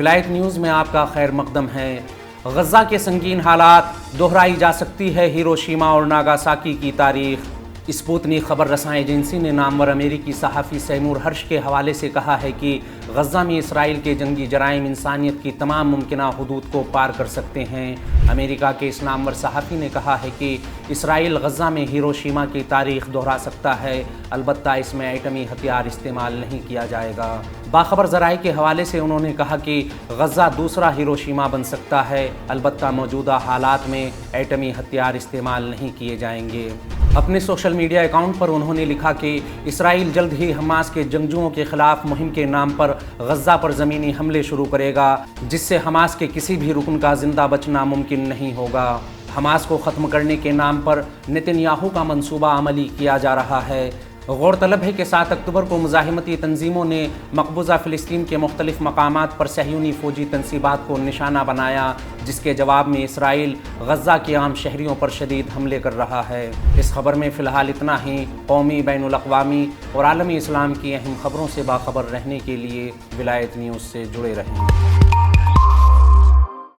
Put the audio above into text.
ولایت نیوز میں آپ کا خیر مقدم ہے۔ غزہ کے سنگین حالات، دہرائی جا سکتی ہے ہیروشیما اور ناگاساکی کی تاریخ۔ اسپوتنک خبر رساں ایجنسی نے نامور امریکی صحافی سیمور ہرش کے حوالے سے کہا ہے کہ غزہ میں اسرائیل کے جنگی جرائم انسانیت کی تمام ممکنہ حدود کو پار کر سکتے ہیں۔ امریکہ کے اس نامور صحافی نے کہا ہے کہ اسرائیل غزہ میں ہیروشیما کی تاریخ دہرا سکتا ہے، البتہ اس میں ایٹمی ہتھیار استعمال نہیں کیا جائے گا۔ باخبر ذرائع کے حوالے سے انہوں نے کہا کہ غزہ دوسرا ہیروشیما بن سکتا ہے، البتہ موجودہ حالات میں ایٹمی ہتھیار استعمال نہیں کیے جائیں گے۔ اپنے سوشل میڈیا اکاؤنٹ پر انہوں نے لکھا کہ اسرائیل جلد ہی حماس کے جنگجوؤں کے خلاف مہم کے نام پر غزہ پر زمینی حملے شروع کرے گا، جس سے حماس کے کسی بھی رکن کا زندہ بچنا ممکن نہیں ہوگا۔ حماس کو ختم کرنے کے نام پر نتن یاہو کا منصوبہ عملی کیا جا رہا ہے۔ غورطلب ہے کہ 7 اکتوبر کو مزاحمتی تنظیموں نے مقبوضہ فلسطین کے مختلف مقامات پر صہیونی فوجی تنصیبات کو نشانہ بنایا، جس کے جواب میں اسرائیل غزہ کے عام شہریوں پر شدید حملے کر رہا ہے۔ اس خبر میں فی الحال اتنا ہی۔ قومی، بین الاقوامی اور عالمی اسلام کی اہم خبروں سے باخبر رہنے کے لیے ولایت نیوز سے جڑے رہیں۔